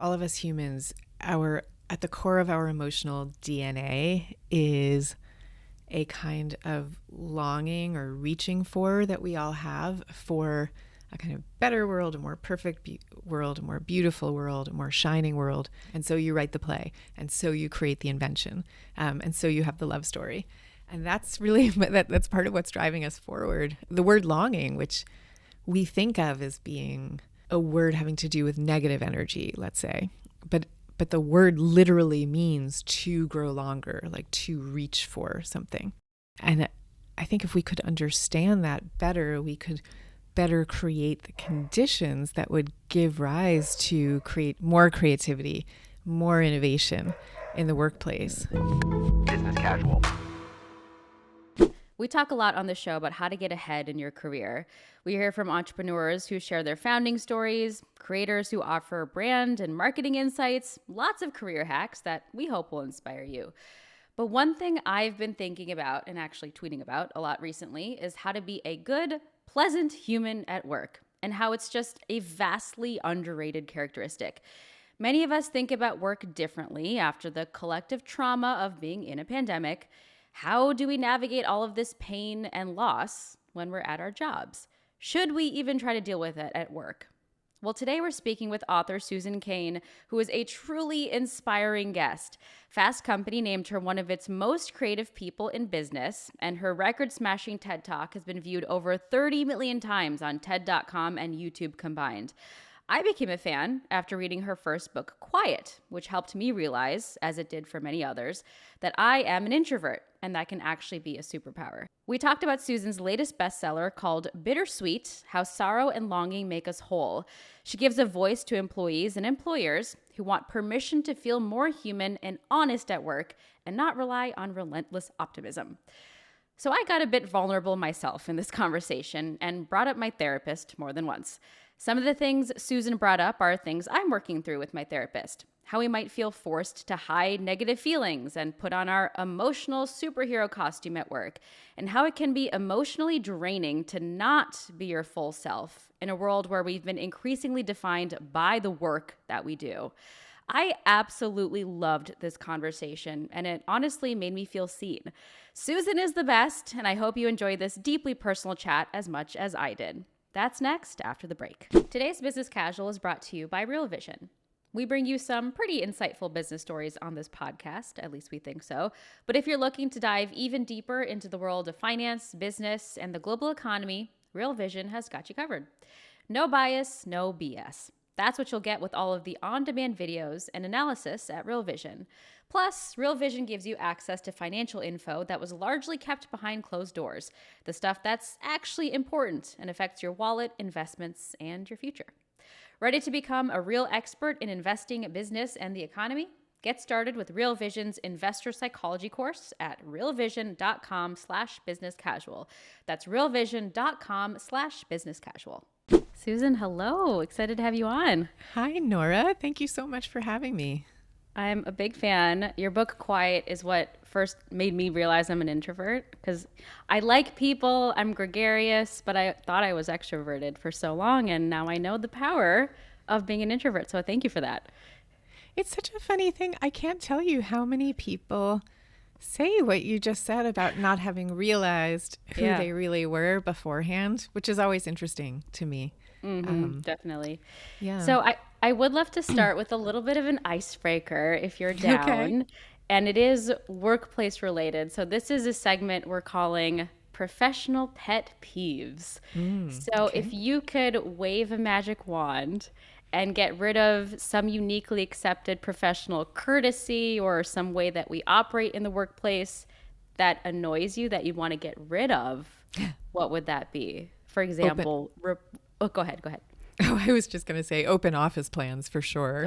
All of us humans, at the core of our emotional DNA is a kind of longing or reaching for that we all have for a kind of better world, a more perfect world, a more beautiful world, a more shining world. And so you write the play, and so you create the invention, and so you have the love story. And that's really, that's part of what's driving us forward. The word longing, which we think of as being a word having to do with negative energy, let's say, but the word literally means to grow longer, like to reach for something. And I think if we could understand that better, we could better create the conditions that would give rise to create more creativity, more innovation in the workplace. Business casual. We talk a lot on the show about how to get ahead in your career. We hear from entrepreneurs who share their founding stories, creators who offer brand and marketing insights, lots of career hacks that we hope will inspire you. But one thing I've been thinking about and actually tweeting about a lot recently is how to be a good, pleasant human at work, and how it's just a vastly underrated characteristic. Many of us think about work differently after the collective trauma of being in a pandemic. How do we navigate all of this pain and loss when we're at our jobs? Should we even try to deal with it at work? Well, today we're speaking with author Susan Cain, who is a truly inspiring guest. Fast Company named her one of its most creative people in business, and her record-smashing TED Talk has been viewed over 30 million times on TED.com and YouTube combined. I became a fan after reading her first book, Quiet, which helped me realize, as it did for many others, that I am an introvert, and that can actually be a superpower. We talked about Susan's latest bestseller called Bittersweet: How Sorrow and Longing Make Us Whole. She gives a voice to employees and employers who want permission to feel more human and honest at work and not rely on relentless optimism. So I got a bit vulnerable myself in this conversation and brought up my therapist more than once. Some of the things Susan brought up are things I'm working through with my therapist. How we might feel forced to hide negative feelings and put on our emotional superhero costume at work, and how it can be emotionally draining to not be your full self in a world where we've been increasingly defined by the work that we do. I absolutely loved this conversation, and it honestly made me feel seen. Susan is the best, and I hope you enjoy this deeply personal chat as much as I did. That's next after the break. Today's Business Casual is brought to you by Real Vision. We bring you some pretty insightful business stories on this podcast, at least we think so. But if you're looking to dive even deeper into the world of finance, business, and the global economy, Real Vision has got you covered. No bias, no BS. That's what you'll get with all of the on-demand videos and analysis at Real Vision. Plus, Real Vision gives you access to financial info that was largely kept behind closed doors, the stuff that's actually important and affects your wallet, investments, and your future. Ready to become a real expert in investing, business, and the economy? Get started with Real Vision's investor psychology course at realvision.com/businesscasual. That's realvision.com/businesscasual. Susan, hello. Excited to have you on. Hi, Nora. Thank you so much for having me. I'm a big fan. Your book, Quiet, is what first made me realize I'm an introvert, because I like people, I'm gregarious, but I thought I was extroverted for so long, and now I know the power of being an introvert. So thank you for that. It's such a funny thing. I can't tell you how many people say what you just said about not having realized who they really were beforehand, which is always interesting to me. Definitely. Yeah. So I would love to start with a little bit of an icebreaker if you're down. Okay. And it is workplace related. So this is a segment we're calling Professional Pet Peeves. If you could wave a magic wand and get rid of some uniquely accepted professional courtesy or some way that we operate in the workplace that annoys you, that you want to get rid of, what would that be? For example, go ahead. Oh, I was just going to say open office plans for sure,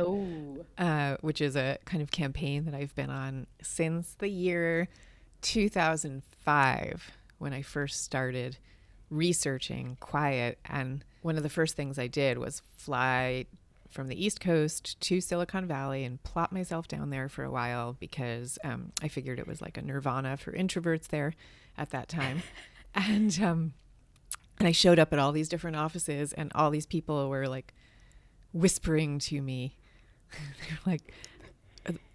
which is a kind of campaign that I've been on since the year 2005, when I first started researching Quiet. And one of the first things I did was fly from the East Coast to Silicon Valley and plop myself down there for a while, because I figured it was like a nirvana for introverts there at that time. And I showed up at all these different offices, and all these people were like whispering to me, They're like,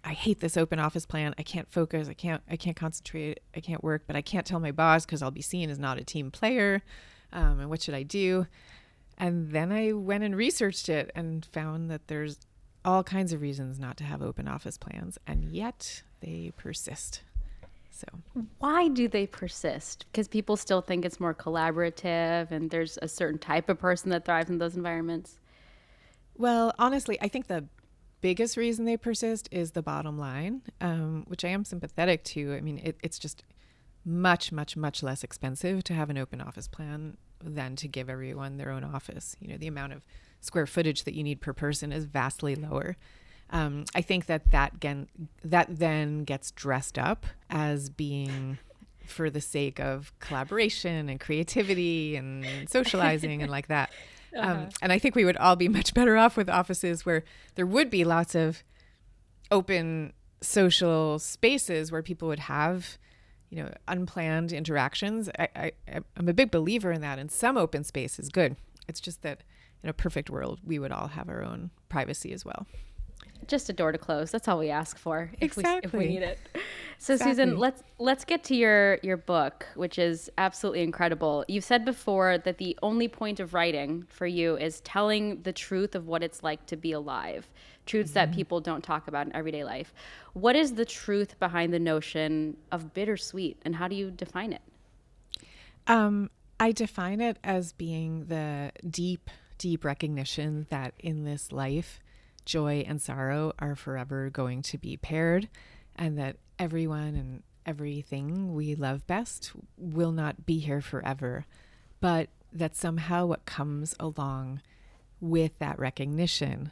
I hate this open office plan. I can't focus. I can't concentrate. I can't work, but I can't tell my boss because I'll be seen as not a team player. And what should I do? And then I went and researched it and found that there's all kinds of reasons not to have open office plans, and yet they persist. So why do they persist? Because people still think it's more collaborative and there's a certain type of person that thrives in those environments. Well, honestly, I think the biggest reason they persist is the bottom line, which I am sympathetic to. I mean, it's just much, much, much less expensive to have an open office plan than to give everyone their own office. You know, the amount of square footage that you need per person is vastly lower. I think that then gets dressed up as being for the sake of collaboration and creativity and socializing and like that. And I think we would all be much better off with offices where there would be lots of open social spaces where people would have, you know, unplanned interactions. I'm a big believer in that, and some open space is good. It's just that in a perfect world, we would all have our own privacy as well. Just a door to close. That's all we ask for. Exactly. If we need it. So Exactly. Susan, let's get to your book, which is absolutely incredible. You've said before that the only point of writing for you is telling the truth of what it's like to be alive, truths that people don't talk about in everyday life. What is the truth behind the notion of bittersweet, and how do you define it? I define it as being the deep, deep recognition that in this life, joy and sorrow are forever going to be paired, and that everyone and everything we love best will not be here forever, but that somehow what comes along with that recognition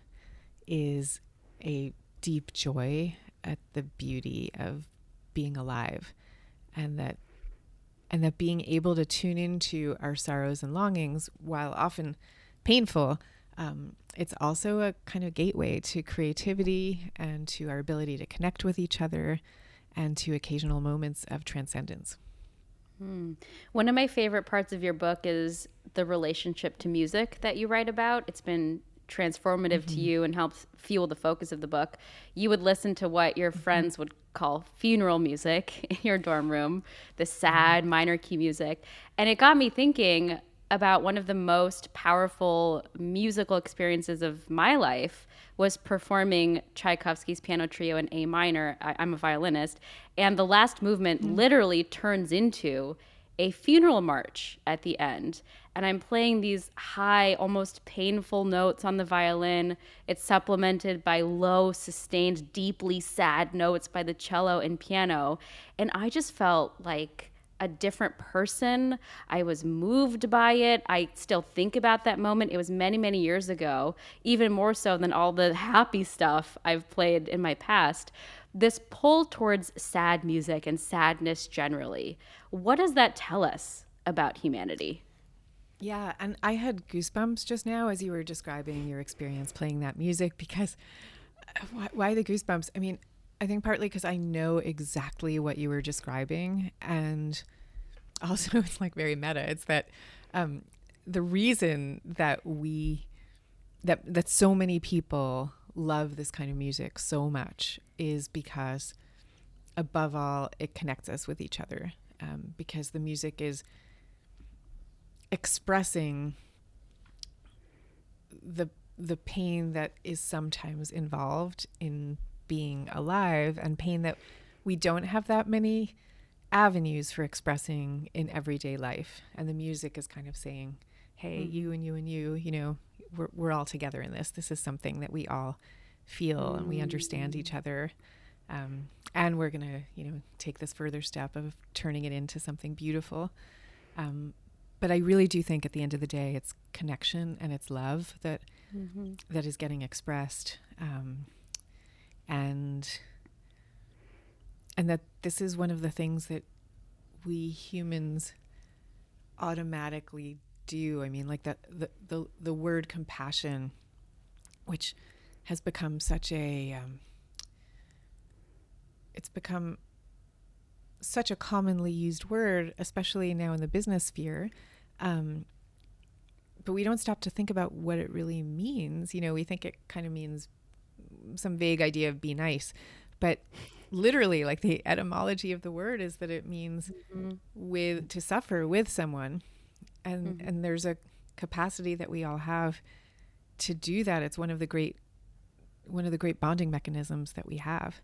is a deep joy at the beauty of being alive, and that being able to tune into our sorrows and longings, while often painful, it's also a kind of gateway to creativity and to our ability to connect with each other and to occasional moments of transcendence. One of my favorite parts of your book is the relationship to music that you write about. It's been transformative to you and helps fuel the focus of the book. You would listen to what your friends would call funeral music in your dorm room, the sad minor key music. And it got me thinking about one of the most powerful musical experiences of my life was performing Tchaikovsky's Piano Trio in A minor. I'm a violinist. And the last movement literally turns into a funeral march at the end. And I'm playing these high, almost painful notes on the violin. It's supplemented by low, sustained, deeply sad notes by the cello and piano. And I just felt like a different person. I was moved by it. I still think about that moment. It was many, many years ago, even more so than all the happy stuff I've played in my past. This pull towards sad music and sadness generally, what does that tell us about humanity? Yeah, and I had goosebumps just now as you were describing your experience playing that music, because why the goosebumps? I mean, I think partly because I know exactly what you were describing, and also it's like very meta. It's that the reason that that so many people love this kind of music so much is because, above all, it connects us with each other, because the music is expressing the pain that is sometimes involved in being alive, and pain that we don't have that many avenues for expressing in everyday life. And the music is kind of saying, hey, you and you and you know, we're all together in this. This is something that we all feel, and we understand each other. And we're going to, you know, take this further step of turning it into something beautiful. But I really do think at the end of the day, it's connection and it's love that that is getting expressed. And that this is one of the things that we humans automatically do. I mean, like the word compassion, which has become such a it's become such a commonly used word, especially now in the business sphere. But we don't stop to think about what it really means. You know, we think it kind of means some vague idea of be nice, but literally, like, the etymology of the word is that it means to suffer with someone, and there's a capacity that we all have to do that. It's one of the great bonding mechanisms that we have,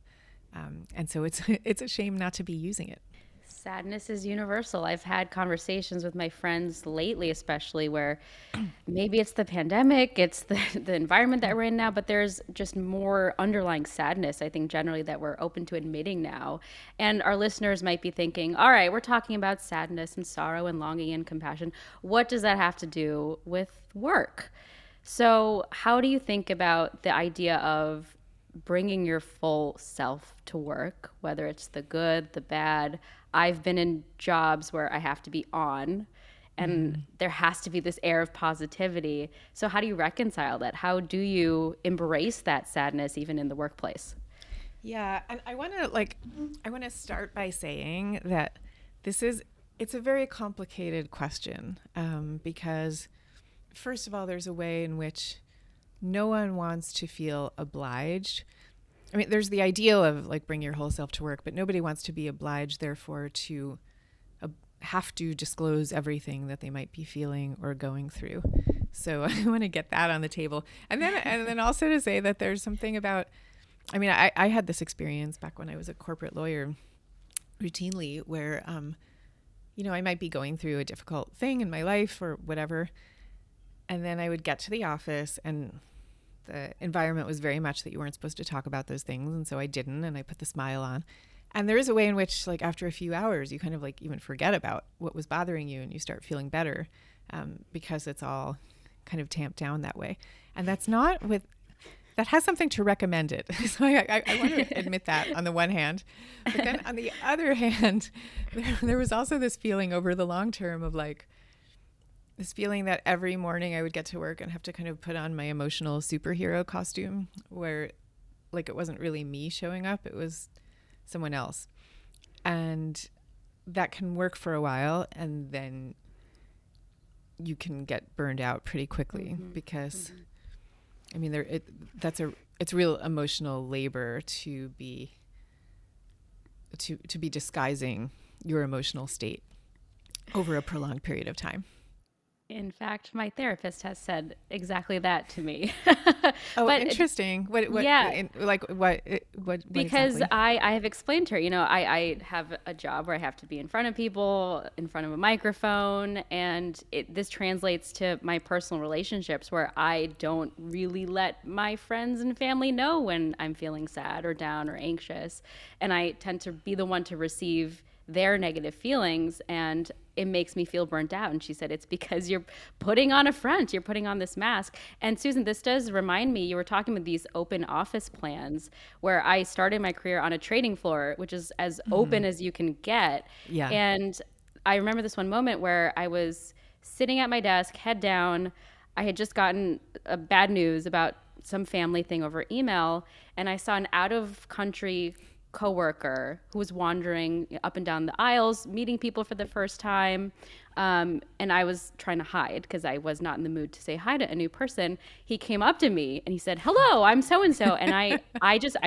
and so it's a shame not to be using it. Sadness is universal. I've had conversations with my friends lately, especially where maybe it's the pandemic, it's the environment that we're in now, but there's just more underlying sadness, I think, generally, that we're open to admitting now. And our listeners might be thinking, all right, we're talking about sadness and sorrow and longing and compassion. What does that have to do with work? So how do you think about the idea of bringing your full self to work, whether it's the good, the bad? I've been in jobs where I have to be on, and there has to be this air of positivity. So how do you reconcile that? How do you embrace that sadness even in the workplace? Yeah, and I want to start by saying that it's a very complicated question, because first of all, there's a way in which no one wants to feel obliged. I mean, there's the ideal of like bring your whole self to work, but nobody wants to be obliged, therefore, to have to disclose everything that they might be feeling or going through. So I want to get that on the table. And then also to say that there's something about, I mean, I had this experience back when I was a corporate lawyer routinely where, I might be going through a difficult thing in my life or whatever. And then I would get to the office and the environment was very much that you weren't supposed to talk about those things. And so I didn't, and I put the smile on. And there is a way in which, like, after a few hours, you kind of like even forget about what was bothering you and you start feeling better, because it's all kind of tamped down that way. And that has something to recommend it. So I want to admit that on the one hand. But then on the other hand, there was also this feeling over the long term of like, this feeling that every morning I would get to work and have to kind of put on my emotional superhero costume where like it wasn't really me showing up, it was someone else. And that can work for a while and then you can get burned out pretty quickly because I mean it's real emotional labor to be disguising your emotional state over a prolonged period of time. In fact, my therapist has said exactly that to me. Oh, but interesting. What because exactly? I have explained to her, I have a job where I have to be in front of people, in front of a microphone, and this translates to my personal relationships where I don't really let my friends and family know when I'm feeling sad or down or anxious. And I tend to be the one to receive their negative feelings, and it makes me feel burnt out. And she said, it's because you're putting on a front, you're putting on this mask. And Susan, this does remind me, you were talking about these open office plans where I started my career on a trading floor, which is as open as you can get. Yeah. And I remember this one moment where I was sitting at my desk, head down. I had just gotten bad news about some family thing over email. And I saw an out of country coworker who was wandering up and down the aisles, meeting people for the first time. And I was trying to hide because I was not in the mood to say hi to a new person. He came up to me and he said, "Hello, I'm so-and-so." And I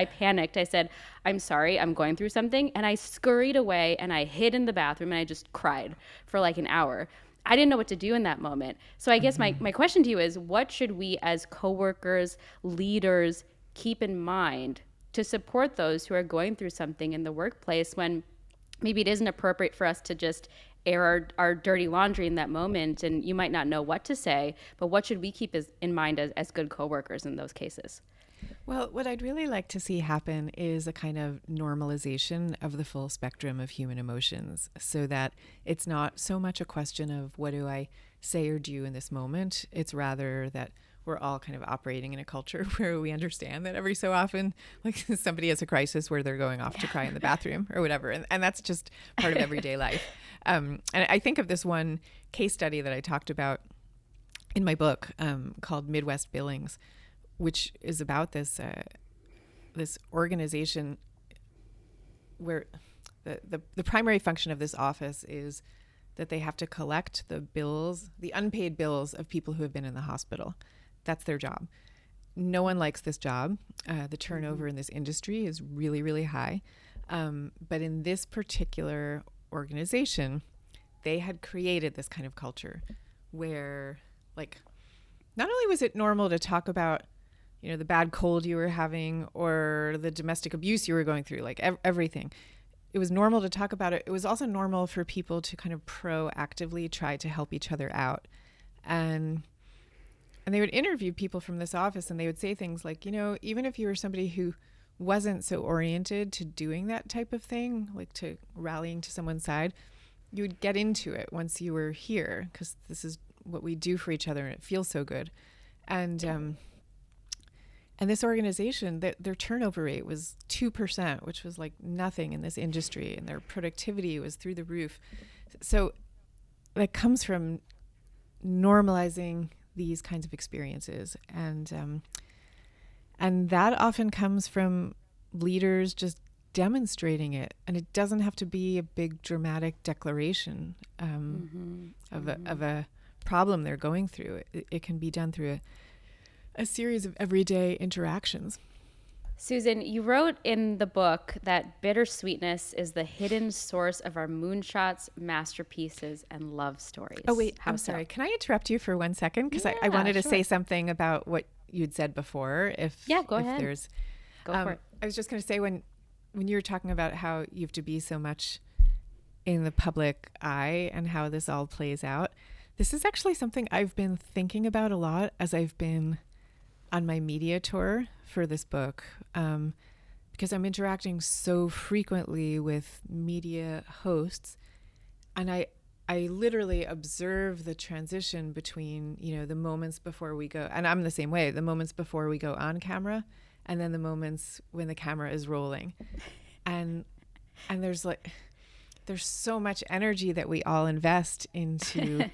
panicked. I said, "I'm sorry, I'm going through something." And I scurried away and I hid in the bathroom and I just cried for like an hour. I didn't know what to do in that moment. So I guess my question to you is, what should we as coworkers, leaders, keep in mind to support those who are going through something in the workplace when maybe it isn't appropriate for us to just air our dirty laundry in that moment, and you might not know what to say, but what should we keep in mind as good coworkers in those cases? Well, what I'd really like to see happen is a kind of normalization of the full spectrum of human emotions so that it's not so much a question of what do I say or do in this moment. It's rather that we're all kind of operating in a culture where we understand that every so often, like somebody has a crisis where they're going off to cry in the bathroom or whatever. And that's just part of everyday life. And I think of this one case study that I talked about in my book called Midwest Billings, which is about this organization where the primary function of this office is that they have to collect the unpaid bills of people who have been in the hospital. That's their job. no one likes this job. The turnover in this industry is really, really high. But in this particular organization, they had created this kind of culture where, like, not only was it normal to talk about, the bad cold you were having or the domestic abuse you were going through, like everything. It was normal to talk about it. It was also normal for people to kind of proactively try to help each other out. And they would interview people from this office, and they would say things like, even if you were somebody who wasn't so oriented to doing that type of thing, like to rallying to someone's side, you would get into it once you were here, because this is what we do for each other, and it feels so good. And this organization, their turnover rate was 2%, which was like nothing in this industry, and their productivity was through the roof. So that comes from normalizing these kinds of experiences, and that often comes from leaders just demonstrating it. And it doesn't have to be a big dramatic declaration of a problem they're going through. It can be done through a series of everyday interactions. Susan, you wrote in the book that bittersweetness is the hidden source of our moonshots, masterpieces, and love stories. Oh, wait, I'm sorry. Can I interrupt you for 1 second? Because I wanted to say something about what you'd said before. Go ahead. Go for it. I was just going to say, when you were talking about how you have to be so much in the public eye and how this all plays out, this is actually something I've been thinking about a lot as I've been on my media tour for this book, because I'm interacting so frequently with media hosts, and I literally observe the transition between, the moments before we go, and I'm the same way, the moments before we go on camera, and then the moments when the camera is rolling, and there's so much energy that we all invest into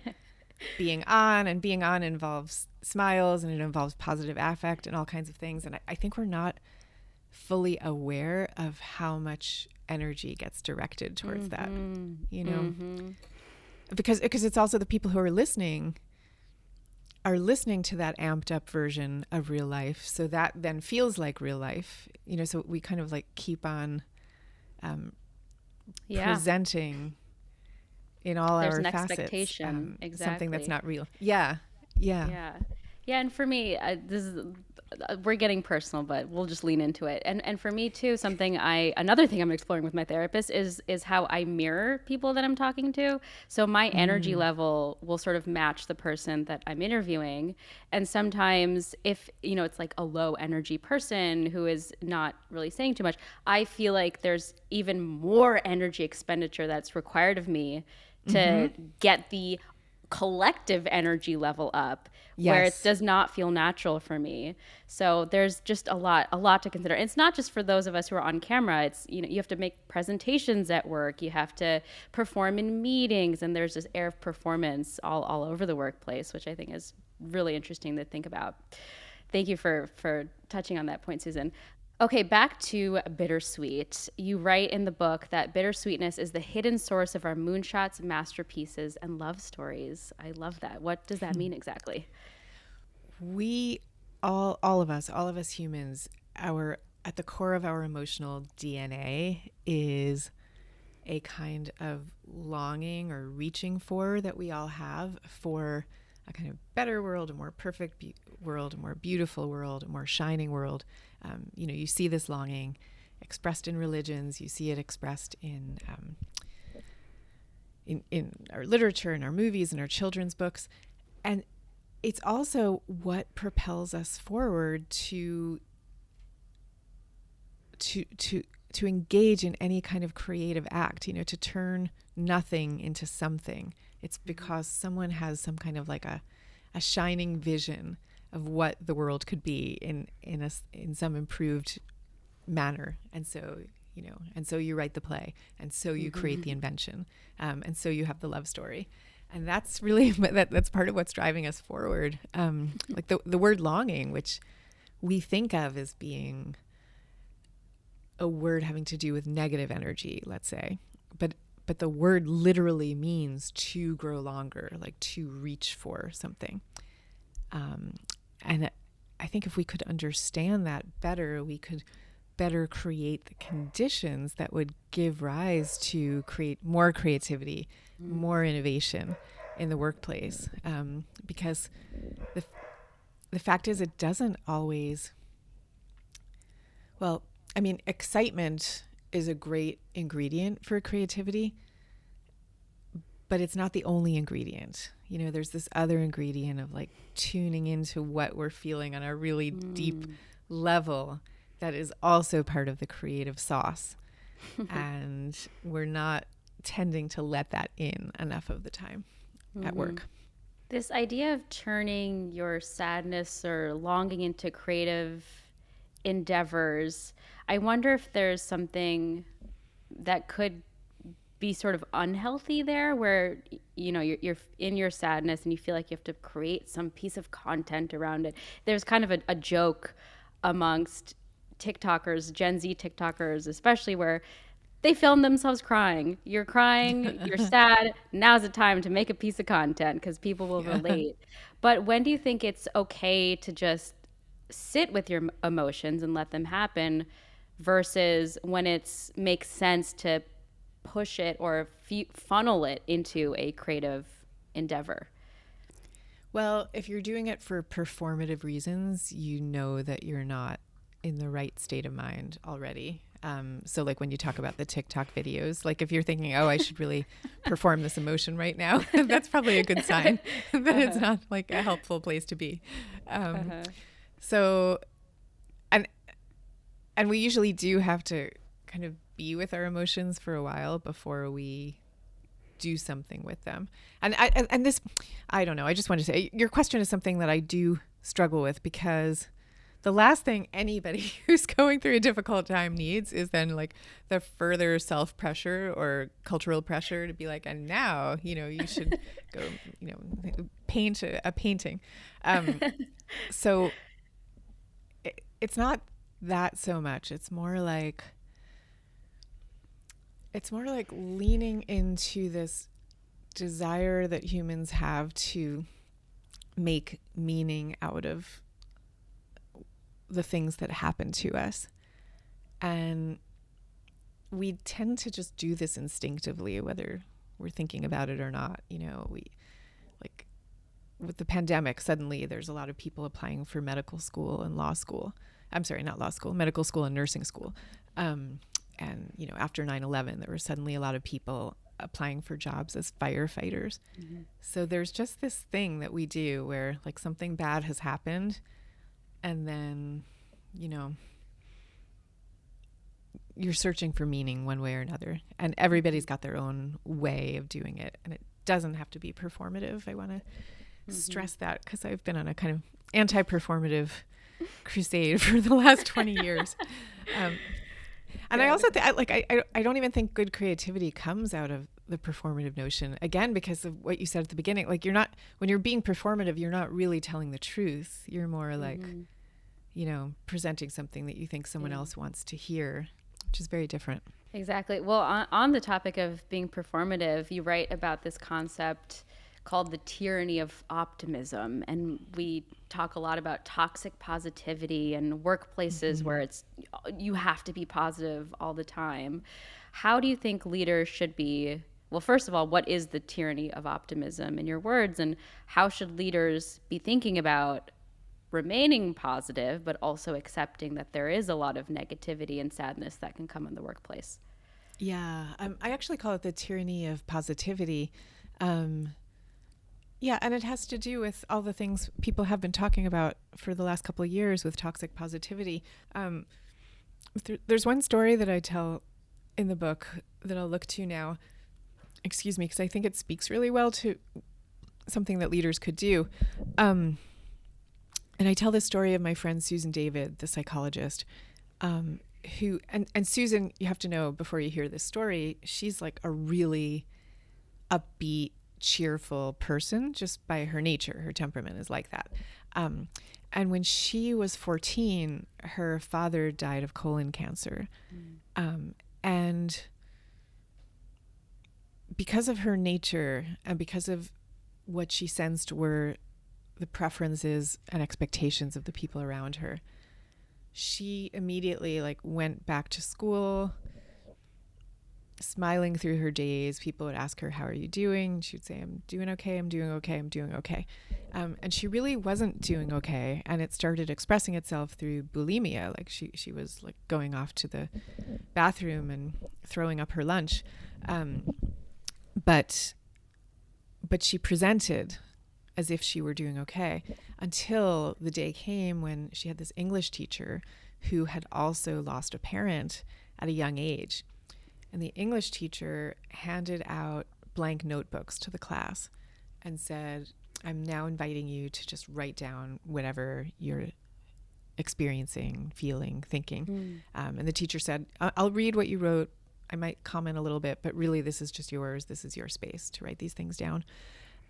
being on, and being on involves smiles, and it involves positive affect and all kinds of things. And I think we're not fully aware of how much energy gets directed towards that, because it's also the people who are listening to that amped up version of real life. So that then feels like real life, so we kind of like keep on presenting in all There's our an facets, expectation, exactly. something that's not real. Yeah. And for me, we're getting personal, but we'll just lean into it. And for me too, another thing I'm exploring with my therapist is how I mirror people that I'm talking to. So my energy level will sort of match the person that I'm interviewing. And sometimes if, it's like a low energy person who is not really saying too much, I feel like there's even more energy expenditure that's required of me to get the collective energy level up, where it does not feel natural for me. So there's just a lot to consider. It's not just for those of us who are on camera. It's, you have to make presentations at work, you have to perform in meetings, and there's this air of performance all over the workplace, which I think is really interesting to think about. Thank you for touching on that point, Susan. Okay, back to bittersweet. You write in the book that bittersweetness is the hidden source of our moonshots, masterpieces, and love stories. I love that. What does that mean exactly? We all of us humans, at the core of our emotional DNA is a kind of longing or reaching for that we all have for a kind of better world, a more perfect world, a more beautiful world, a more shining world. You see this longing expressed in religions. You see it expressed in our literature, in our movies, in our children's books, and it's also what propels us forward to engage in any kind of creative act. To turn nothing into something. It's because someone has some kind of like a shining vision of what the world could be in some improved manner, and so you write the play, and so you create the invention, and so you have the love story, and that's really that's part of what's driving us forward. Like the word longing, which we think of as being a word having to do with negative energy, let's say, but the word literally means to grow longer, like to reach for something. I think if we could understand that better, we could better create the conditions that would give rise to create more creativity, more innovation in the workplace. Because the fact is, it doesn't always, well, I mean, excitement is a great ingredient for creativity, but it's not the only ingredient. You know, there's this other ingredient of like tuning into what we're feeling on a really deep level that is also part of the creative sauce. And we're not tending to let that in enough of the time at work. This idea of turning your sadness or longing into creative endeavors, I wonder if there's something that could be sort of unhealthy there, where you know you're in your sadness and you feel like you have to create some piece of content around it. There's kind of a joke amongst TikTokers, Gen Z TikTokers especially, where they film themselves crying. You're crying, you're sad. Now's the time to make a piece of content because people will relate. But when do you think it's okay to just sit with your emotions and let them happen versus when it's makes sense to push it or funnel it into a creative endeavor? Well, if you're doing it for performative reasons, you know that you're not in the right state of mind already. So like when you talk about the TikTok videos, like if you're thinking, oh, I should really perform this emotion right now, that's probably a good sign that it's not like a helpful place to be. So, and we usually do have to kind of be with our emotions for a while before we do something with them. And this, I don't know, I just want to say your question is something that I do struggle with, because the last thing anybody who's going through a difficult time needs is then like the further self-pressure or cultural pressure to be like, and now, you know, you should go, you know, paint a painting. So it's not that so much. It's more like leaning into this desire that humans have to make meaning out of the things that happen to us. And we tend to just do this instinctively, whether we're thinking about it or not. You know, we like with the pandemic, suddenly there's a lot of people applying for medical school and law school. I'm sorry, not law school, medical school and nursing school. And, you know, after 9/11, there were suddenly a lot of people applying for jobs as firefighters. So there's just this thing that we do where like something bad has happened, and then, you know, you're searching for meaning one way or another. And everybody's got their own way of doing it. And it doesn't have to be performative. I want to stress that, because I've been on a kind of anti-performative crusade for the last 20 years. And I also I don't even think good creativity comes out of the performative notion, again, because of what you said at the beginning. Like, you're not, when you're being performative, you're not really telling the truth. You're more like, you know, presenting something that you think someone else wants to hear, which is very different. Exactly. Well, on the topic of being performative, you write about this concept called the tyranny of optimism. And we talk a lot about toxic positivity and workplaces where it's, you have to be positive all the time. How do you think leaders should be? Well, first of all, what is the tyranny of optimism in your words, and how should leaders be thinking about remaining positive, but also accepting that there is a lot of negativity and sadness that can come in the workplace? Yeah, I actually call it the tyranny of positivity. Yeah, and it has to do with all the things people have been talking about for the last couple of years with toxic positivity. There's one story that I tell in the book that I'll look to now, excuse me, because I think it speaks really well to something that leaders could do. And I tell this story of my friend Susan David, the psychologist, who, and Susan, you have to know before you hear this story, she's like a really upbeat, cheerful person just by her nature. Her temperament is like that. And when she was 14, her father died of colon cancer. And because of her nature and because of what she sensed were the preferences and expectations of the people around her. She immediately like went back to school, smiling through her days. People would ask her, "How are you doing?" She would say, "I'm doing okay, I'm doing okay, I'm doing okay." And she really wasn't doing okay. And it started expressing itself through bulimia. Like she was like going off to the bathroom and throwing up her lunch. But she presented as if she were doing okay, until the day came when she had this English teacher who had also lost a parent at a young age. And the English teacher handed out blank notebooks to the class and said, "I'm now inviting you to just write down whatever you're experiencing, feeling, thinking." And the teacher said, "I'll read what you wrote. I might comment a little bit, but really this is just yours. This is your space to write these things down."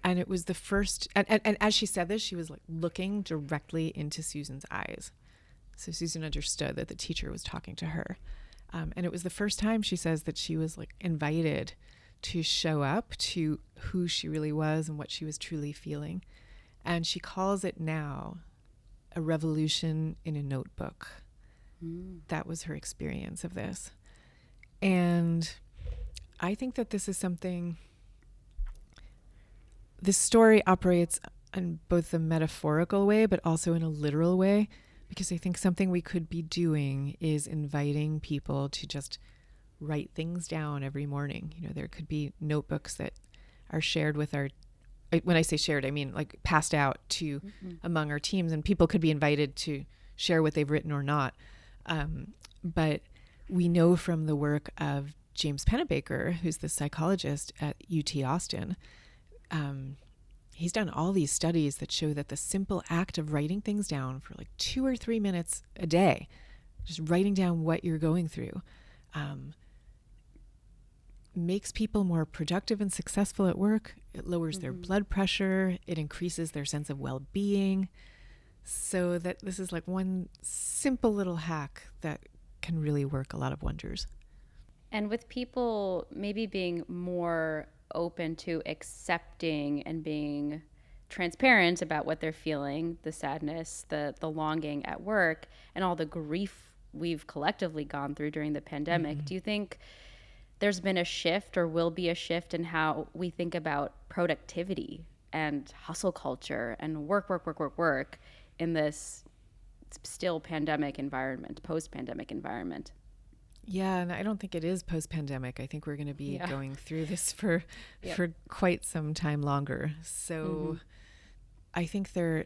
And it was the first, and as she said this, she was like looking directly into Susan's eyes. So Susan understood that the teacher was talking to her. And it was the first time, she says, that she was like invited to show up to who she really was and what she was truly feeling. And she calls it now a revolution in a notebook. That was her experience of this. And I think that this is something, this story operates in both the metaphorical way, but also in a literal way, because I think something we could be doing is inviting people to just write things down every morning. You know, there could be notebooks that are shared with our, when I say shared, I mean like passed out to among our teams, and people could be invited to share what they've written or not. But we know from the work of James Pennebaker, who's the psychologist at UT Austin, he's done all these studies that show that the simple act of writing things down for like 2 or 3 minutes a day, just writing down what you're going through, makes people more productive and successful at work. It lowers their blood pressure. It increases their sense of well-being. So that this is like one simple little hack that can really work a lot of wonders. And with people maybe being more open to accepting and being transparent about what they're feeling, the sadness, the longing at work, and all the grief we've collectively gone through during the pandemic, do you think there's been a shift or will be a shift in how we think about productivity and hustle culture and work in this still pandemic environment, post-pandemic environment? Yeah, and I don't think it is post-pandemic. I think we're going to be going through this for quite some time longer. So I think there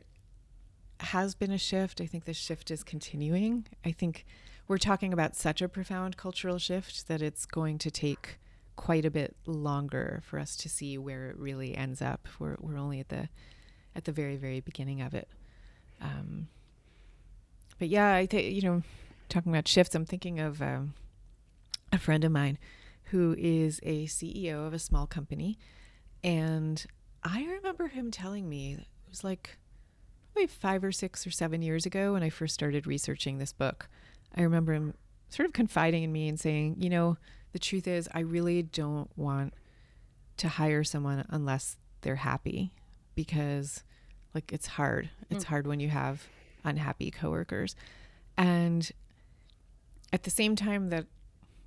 has been a shift. I think the shift is continuing. I think we're talking about such a profound cultural shift that it's going to take quite a bit longer for us to see where it really ends up. We're only at the very, very beginning of it. But yeah, I think, talking about shifts, I'm thinking of a friend of mine who is a CEO of a small company. And I remember him telling me, it was like probably 5 or 6 or 7 years ago when I first started researching this book. I remember him sort of confiding in me and saying, the truth is I really don't want to hire someone unless they're happy, because like it's hard. It's hard when you have unhappy coworkers. And at the same time that,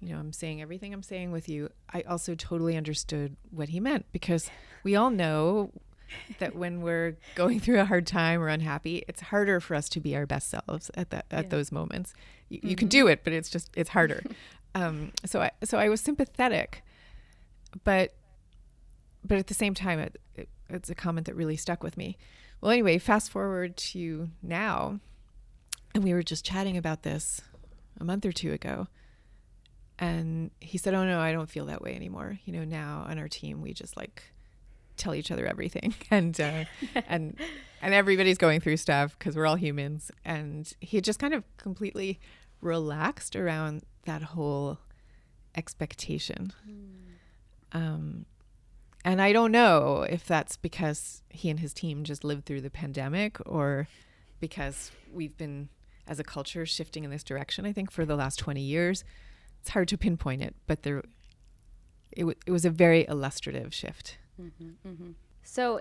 I'm saying everything I'm saying with you, I also totally understood what he meant, because we all know that when we're going through a hard time or unhappy, it's harder for us to be our best selves at those moments. You can do it, but it's harder. So I was sympathetic, but at the same time, it's a comment that really stuck with me. Well, anyway, fast forward to now, and we were just chatting about this a month or 2 ago. And he said, "Oh no, I don't feel that way anymore. Now on our team, we just like tell each other everything, and everybody's going through stuff because we're all humans." And he just kind of completely relaxed around that whole expectation. And I don't know if that's because he and his team just lived through the pandemic, or because we've been, as a culture, shifting in this direction, I think, for the last 20 years. It's hard to pinpoint it, but it was a very illustrative shift. So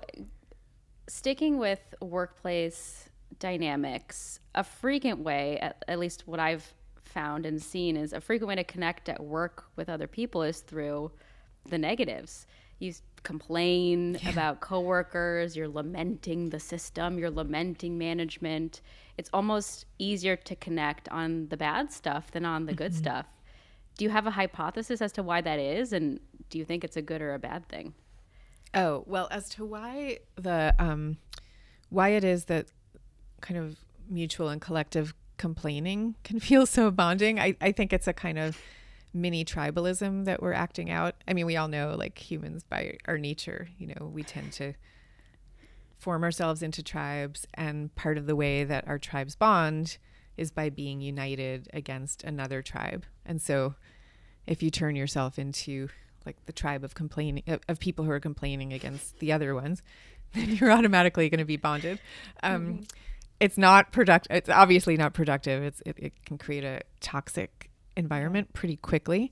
Sticking with workplace dynamics, a frequent way, at least what I've found and seen, is a frequent way to connect at work with other people is through the negatives. You complain about coworkers, you're lamenting the system, you're lamenting management. It's almost easier to connect on the bad stuff than on the good stuff. Do you have a hypothesis as to why that is? And do you think it's a good or a bad thing? Oh, well, as to why why it is that kind of mutual and collective complaining can feel so bonding, I think it's a kind of mini tribalism that we're acting out. I mean, we all know, like, humans by our nature, we tend to form ourselves into tribes, and part of the way that our tribes bond is by being united against another tribe. And so if you turn yourself into like the tribe of complaining of people who are complaining against the other ones, then you're automatically going to be bonded. It's not productive. It's obviously not productive. It can create a toxic environment pretty quickly.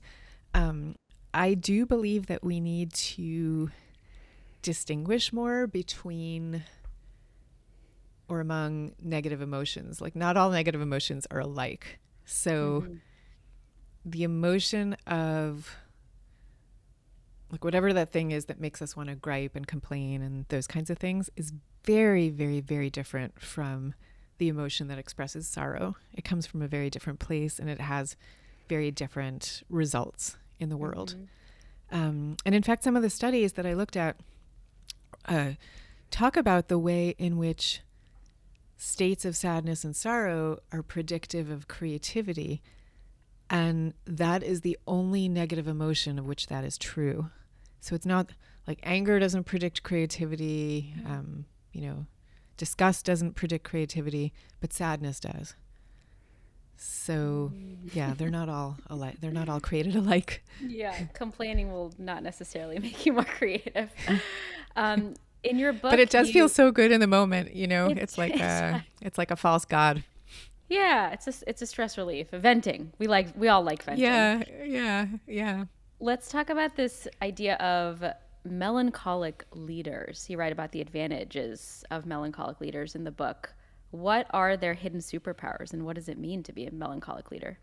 I do believe that we need to distinguish more between or among negative emotions. Like, not all negative emotions are alike. So the emotion of, like, whatever that thing is that makes us want to gripe and complain and those kinds of things is very, very, very different from the emotion that expresses sorrow. It comes from a very different place, and it has very different results in the world. And in fact, some of the studies that I looked at talk about the way in which states of sadness and sorrow are predictive of creativity. And that is the only negative emotion of which that is true. So it's not like anger doesn't predict creativity, disgust doesn't predict creativity, but sadness does. So yeah, they're not all alike. They're not all created alike. Yeah, complaining will not necessarily make you more creative. In your book, but it does feel so good in the moment. It's like a false god. Yeah, it's a stress relief, venting. We all like venting. Yeah. Let's talk about this idea of melancholic leaders. You write about the advantages of melancholic leaders in the book. What are their hidden superpowers, and what does it mean to be a melancholic leader?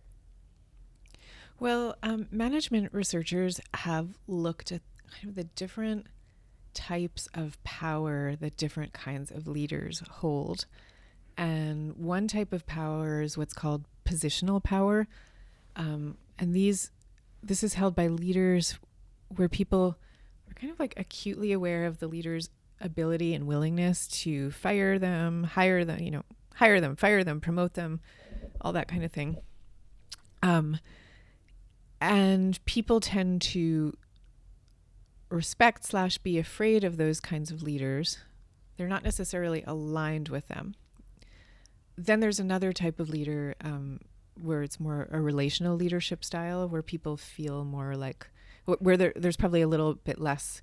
Well, management researchers have looked at kind of the different types of power that different kinds of leaders hold. And one type of power is what's called positional power. And this is held by leaders where people are kind of like acutely aware of the leader's ability and willingness to fire them, fire them, promote them, all that kind of thing. And people tend to respect / be afraid of those kinds of leaders. They're not necessarily aligned with them. Then there's another type of leader where it's more a relational leadership style, where people feel more like, where there's probably a little bit less,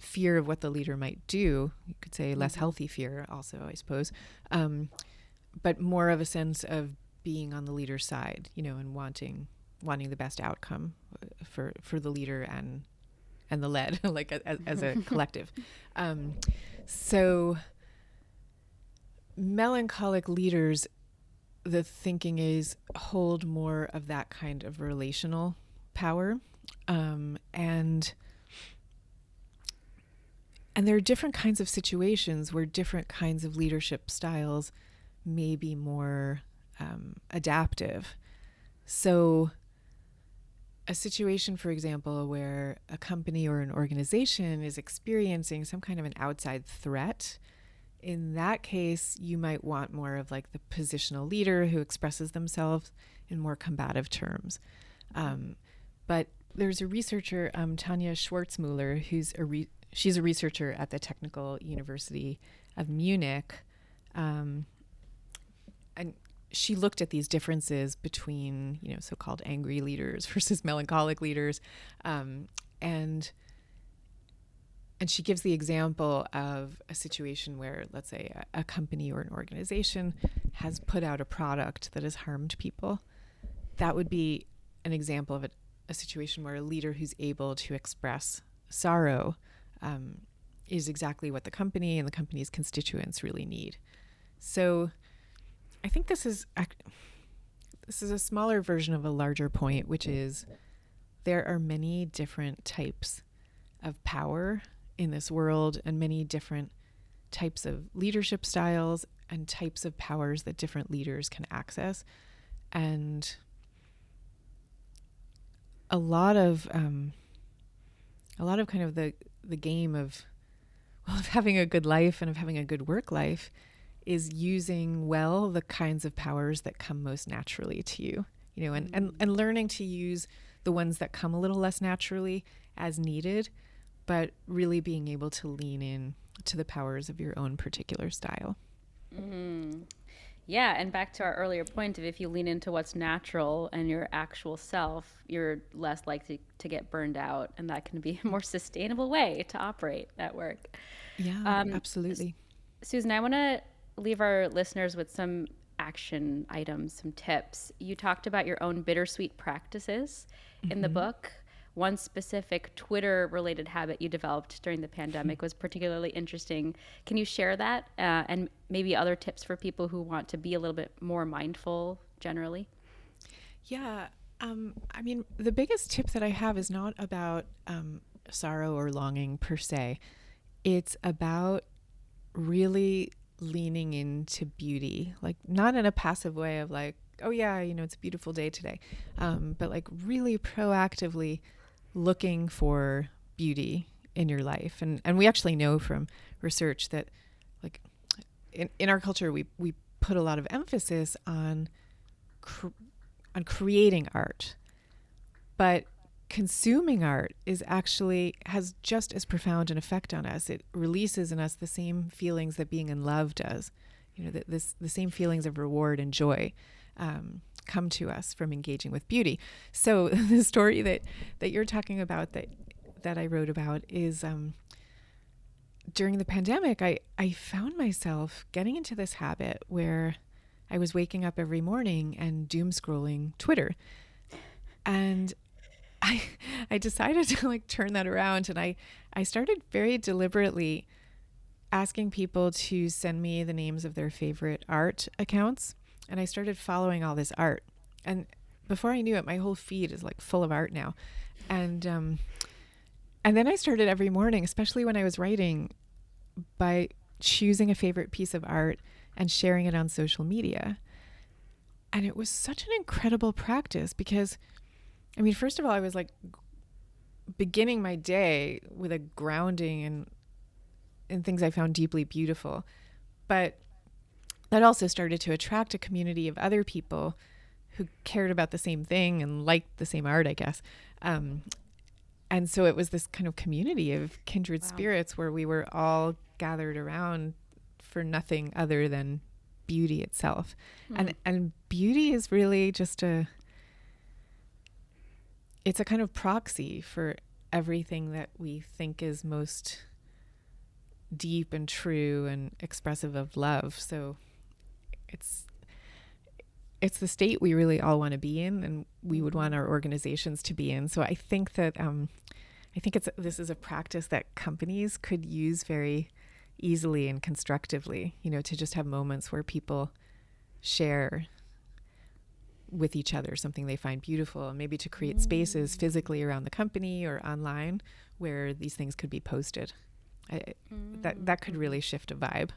fear of what the leader might do. You could say less healthy fear also, I suppose, but more of a sense of being on the leader's side, and wanting the best outcome for the leader and the led, like as a collective. So melancholic leaders, the thinking is, hold more of that kind of relational power. And there are different kinds of situations where different kinds of leadership styles may be more adaptive. So a situation, for example, where a company or an organization is experiencing some kind of an outside threat, in that case, you might want more of like the positional leader who expresses themselves in more combative terms. But there's a researcher, Tanja Schwartzmuller, she's a researcher at the Technical University of Munich, and she looked at these differences between, so-called angry leaders versus melancholic leaders, and she gives the example of a situation where, let's say, a company or an organization has put out a product that has harmed people. That would be an example of a situation where a leader who's able to express sorrow is exactly what the company and the company's constituents really need. So I think this is a smaller version of a larger point, which is there are many different types of power in this world and many different types of leadership styles and types of powers that different leaders can access. And a lot of kind of the game of having a good life and of having a good work life is using well the kinds of powers that come most naturally to you, and learning to use the ones that come a little less naturally as needed, but really being able to lean in to the powers of your own particular style. Mm-hmm. Yeah, and back to our earlier point of if you lean into what's natural and your actual self, you're less likely to get burned out, and that can be a more sustainable way to operate at work. Yeah, absolutely. Susan, I want to leave our listeners with some action items, some tips. You talked about your own bittersweet practices in the book. One specific Twitter-related habit you developed during the pandemic was particularly interesting. Can you share that and maybe other tips for people who want to be a little bit more mindful generally? Yeah. I mean, the biggest tip that I have is not about sorrow or longing per se. It's about really leaning into beauty, like not in a passive way of like, oh yeah, it's a beautiful day today, but like really proactively looking for beauty in your life. And we actually know from research that like in our culture, we put a lot of emphasis on creating art, but consuming art has just as profound an effect on us. It releases in us the same feelings that being in love does. The same feelings of reward and joy come to us from engaging with beauty. So the story that you're talking about that I wrote about is during the pandemic, I found myself getting into this habit where I was waking up every morning and doom scrolling Twitter. And I decided to like turn that around, and I started very deliberately asking people to send me the names of their favorite art accounts, and I started following all this art. And before I knew it, my whole feed is like full of art now. And then I started every morning, especially when I was writing, by choosing a favorite piece of art and sharing it on social media. And it was such an incredible practice because, I mean, first of all, I was like beginning my day with a grounding in things I found deeply beautiful. But that also started to attract a community of other people who cared about the same thing and liked the same art, I guess. And so it was this kind of community of kindred spirits where we were all gathered around for nothing other than beauty itself. And beauty is really just it's a kind of proxy for everything that we think is most deep and true and expressive of love. So it's the state we really all want to be in, and we would want our organizations to be in. So I think that this is a practice that companies could use very easily and constructively, to just have moments where people share with each other something they find beautiful, and maybe to create spaces physically around the company or online where these things could be posted. That could really shift a vibe.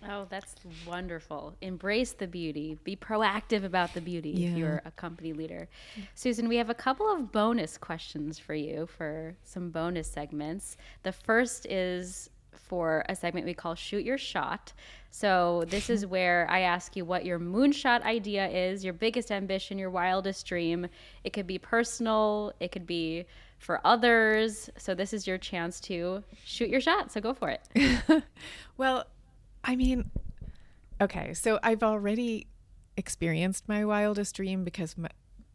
Oh, that's wonderful. Embrace the beauty. Be proactive about the beauty if you're a company leader. Susan, we have a couple of bonus questions for you for some bonus segments. The first is for a segment we call Shoot Your Shot. So this is where I ask you what your moonshot idea is, your biggest ambition, your wildest dream. It could be personal. It could be for others. So this is your chance to shoot your shot. So go for it. Well, I mean, okay, so I've already experienced my wildest dream because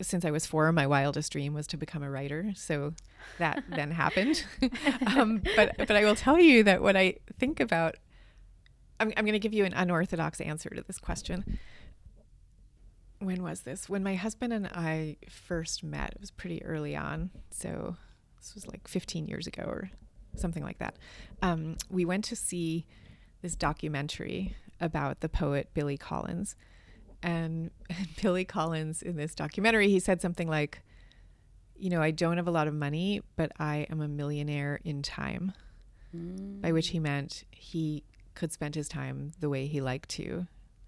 since I was 4, my wildest dream was to become a writer. So that then happened. But I will tell you that what I think about, I'm going to give you an unorthodox answer to this question. When was this? When my husband and I first met, it was pretty early on. So this was like 15 years ago or something like that. We went to see this documentary about the poet Billy Collins. And Billy Collins, in this documentary, he said something like, I don't have a lot of money, but I am a millionaire in time. By which he meant he could spend his time the way he liked to.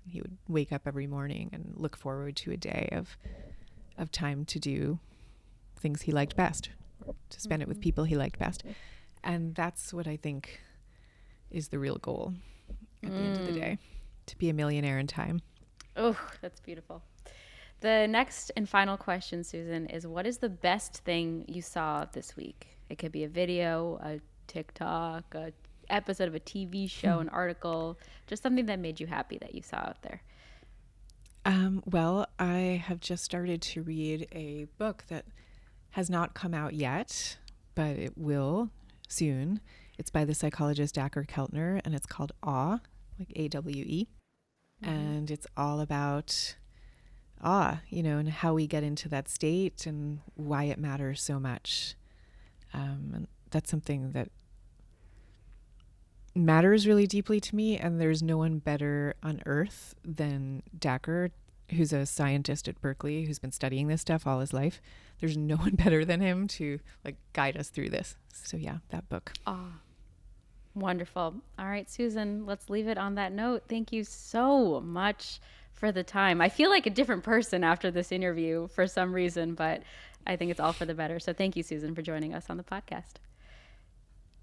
He would wake up every morning and look forward to a day of time to do things he liked best, to spend it with people he liked best. And that's what I think is the real goal at the end of the day, to be a millionaire in time. Oh, that's beautiful. The next and final question, Susan, is what is the best thing you saw this week? It could be a video, a TikTok, a episode of a TV show, an article, just something that made you happy that you saw out there. Well, I have just started to read a book that has not come out yet, but it will soon. It's by the psychologist Dacher Keltner, and it's called Awe, like AWE. And it's all about awe, and how we get into that state and why it matters so much. And that's something that matters really deeply to me, and there's no one better on earth than Dacher, who's a scientist at Berkeley who's been studying this stuff all his life. There's no one better than him to guide us through this. So yeah, that book. Wonderful. All right, Susan, let's leave it on that note. Thank you so much for the time. I feel like a different person after this interview for some reason, but I think it's all for the better. So thank you, Susan, for joining us on the podcast.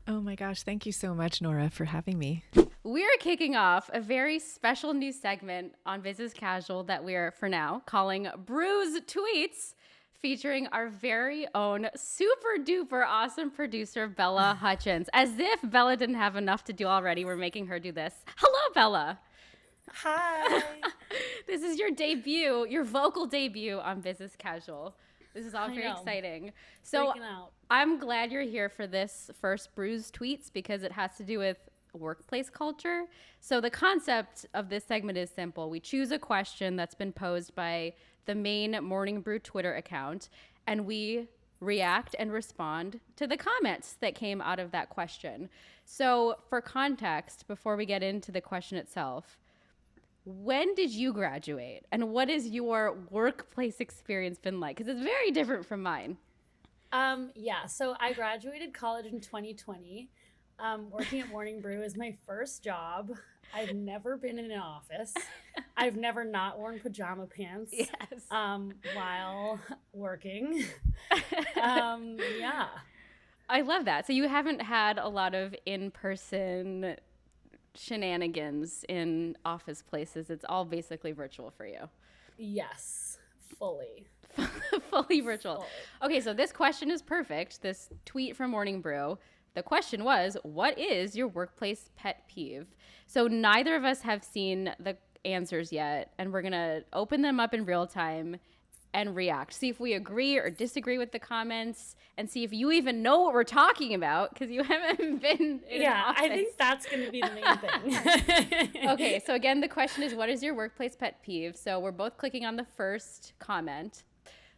Oh my gosh, thank you so much, Nora, for having me. We're kicking off a very special new segment on Business Casual that we're, for now, calling Brew's Tweets, featuring our very own super duper awesome producer, Bella Hutchins. As if Bella didn't have enough to do already, we're making her do this. Hello, Bella. Hi. This is your debut, your vocal debut on Business Casual. This is all very exciting. So I'm glad you're here for this first Brew's Tweets because it has to do with workplace culture. So the concept of this segment is simple. We choose a question that's been posed by the main Morning Brew Twitter account, and we react and respond to the comments that came out of that question. So for context, before we get into the question itself, when did you graduate, and what has your workplace experience been like? Because it's very different from mine. So I graduated college in 2020. Working at Morning Brew is my first job. I've never been in an office. I've never not worn pajama pants while working. I love that. So you haven't had a lot of in-person shenanigans in office places. It's all basically virtual for you. Yes, fully. Fully virtual. Okay, so this question is perfect. This tweet from Morning Brew. The question was, what is your workplace pet peeve? So neither of us have seen the answers yet, and we're going to open them up in real time and react. See if we agree or disagree with the comments, and see if you even know what we're talking about, because you haven't been in an office. I think that's going to be the main thing. Okay, so again, the question is, what is your workplace pet peeve? So we're both clicking on the first comment.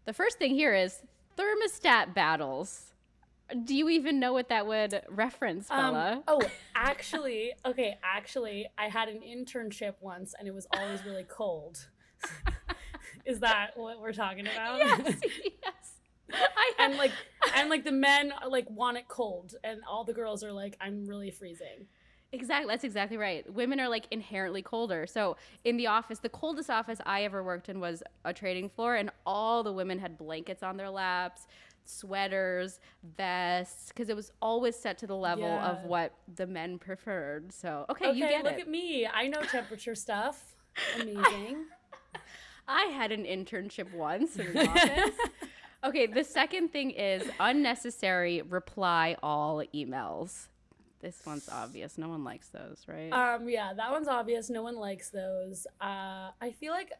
The first thing here is thermostat battles. Do you even know what that would reference, Bella? Actually, I had an internship once, and it was always really cold. Is that what we're talking about? Yes. And the men want it cold, and all the girls are like, I'm really freezing. Exactly. That's exactly right. Women are inherently colder. So in the office, the coldest office I ever worked in was a trading floor, and all the women had blankets on their laps, sweaters, vests, because it was always set to the level of what the men preferred. So, okay, you get it. Look at me. I know temperature stuff. Amazing. I had an internship once in an office. Okay, the second thing is unnecessary reply all emails. This one's obvious. No one likes those, right? That one's obvious. No one likes those. I feel like,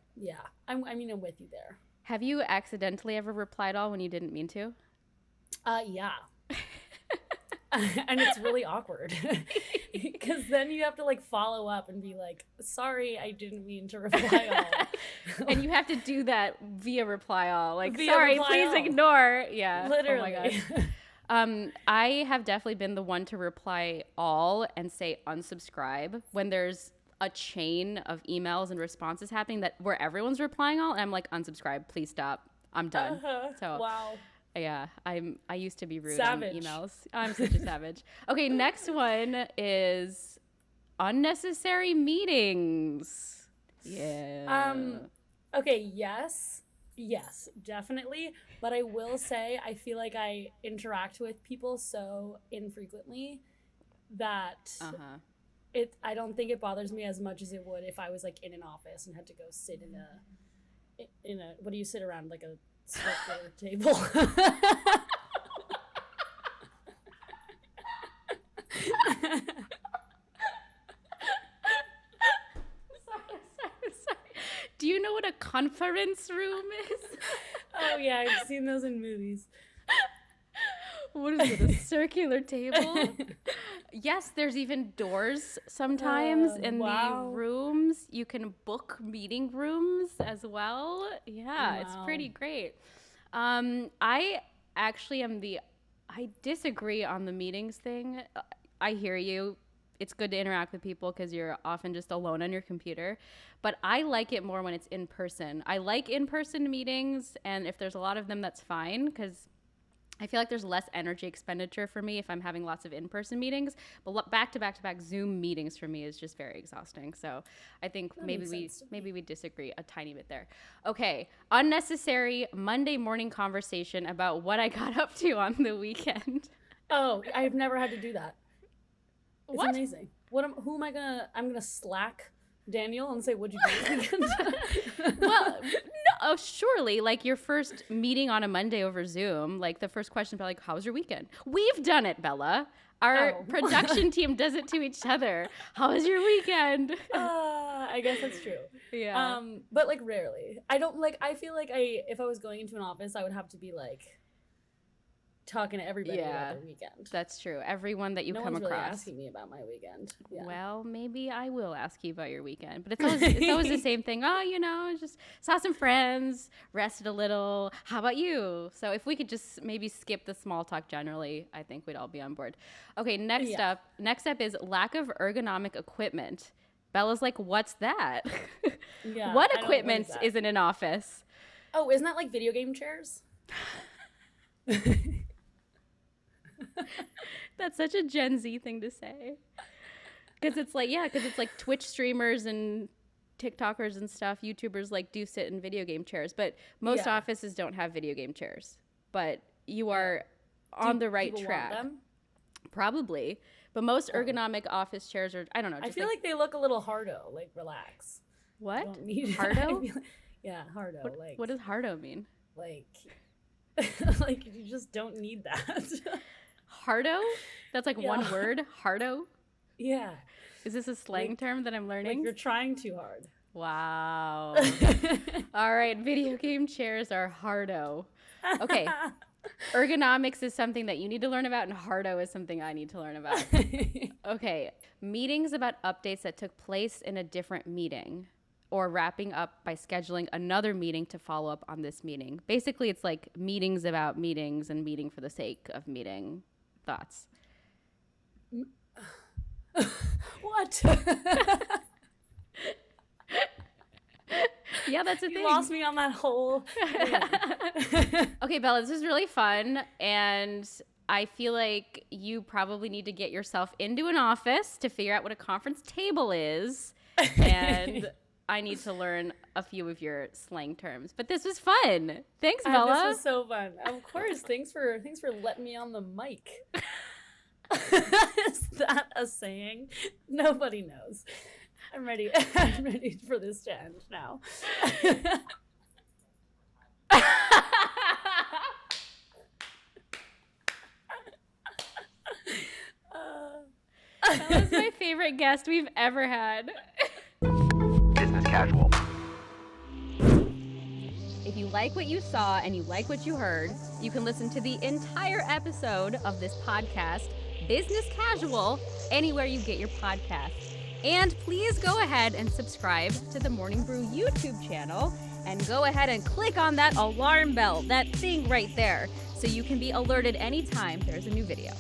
I'm with you there. Have you accidentally ever replied all when you didn't mean to? Yeah. And it's really awkward because then you have to follow up and be like, sorry, I didn't mean to reply all. And you have to do that via reply all. Sorry, please ignore. Yeah. Literally. Oh my I have definitely been the one to reply all and say unsubscribe when there's a chain of emails and responses happening where everyone's replying all, and I'm like, unsubscribe, please stop. I'm done. So Wow. yeah, I used to be rude Savage. on emails. I'm such a savage. Okay, next one is unnecessary meetings. Yeah. Okay, yes, definitely. But I will say, I feel like I interact with people so infrequently that I don't think it bothers me as much as it would if I was like in an office and had to go sit in a what do you sit around, like a circular table? Sorry. Do you know what a conference room is? Oh yeah, I've seen those in movies. What is it, a circular table? Yes, there's even doors sometimes in the rooms. You can book meeting rooms as well. Yeah, It's pretty great. I actually I disagree on the meetings thing. I hear you. It's good to interact with people because you're often just alone on your computer. But I like it more when it's in person. I like in-person meetings, and if there's a lot of them, that's fine because I feel like there's less energy expenditure for me if I'm having lots of in-person meetings. But back-to-back Zoom meetings for me is just very exhausting. So I think maybe we disagree a tiny bit there. Okay, unnecessary Monday morning conversation about what I got up to on the weekend. Oh, I've never had to do that. It's What? amazing. Who am I gonna? I'm gonna Slack Daniel and say, "What'd you do this weekend?" Well, no, surely, like your first meeting on a Monday over Zoom, like the first question is like, "How was your weekend?" We've done it, Bella. Our production team does it to each other. How was your weekend? I guess that's true. Yeah. But like rarely. I don't like. I feel like if I was going into an office, I would have to be like talking to everybody about their weekend. That's true. Everyone that you come one's across. Really asking me about my weekend. Yeah. Well, maybe I will ask you about your weekend, but it's always the same thing. Oh, just saw some friends, rested a little. How about you? So if we could just maybe skip the small talk generally, I think we'd all be on board. Okay, next up is lack of ergonomic equipment. Bella's like, what's that? Yeah. What equipment is in an office? Oh, isn't that like video game chairs? That's such a Gen Z thing to say. Because it's like Twitch streamers and TikTokers and stuff, YouTubers like do sit in video game chairs, but most offices don't have video game chairs. But you are on the right track. Want them? Probably. But most ergonomic office chairs are, I don't know. I feel like they look a little hardo, like relax. What? Don't need hardo? Yeah, hardo. What does hardo mean? Like like you just don't need that. Hardo? That's like one word? Hardo? Yeah. Is this a slang term that I'm learning? Like you're trying too hard. Wow. All right, video game chairs are hardo. Okay. Ergonomics is something that you need to learn about, and hardo is something I need to learn about. Okay. Meetings about updates that took place in a different meeting, or wrapping up by scheduling another meeting to follow up on this meeting. Basically, it's like meetings about meetings and meeting for the sake of meeting. Thoughts? What? Yeah, that's a thing. You lost me on that whole Okay, Bella, this is really fun, and I feel like you probably need to get yourself into an office to figure out what a conference table is, and I need to learn a few of your slang terms. But this was fun. Thanks, Bella. This was so fun. Of course. Thanks for letting me on the mic. Is that a saying? Nobody knows. I'm ready. I'm ready for this to end now. That was my favorite guest we've ever had. Business casual. If you like what you saw and you like what you heard, you can listen to the entire episode of this podcast, Business Casual, anywhere you get your podcasts. And please go ahead and subscribe to the Morning Brew YouTube channel, and go ahead and click on that alarm bell, that thing right there, so you can be alerted anytime there's a new video.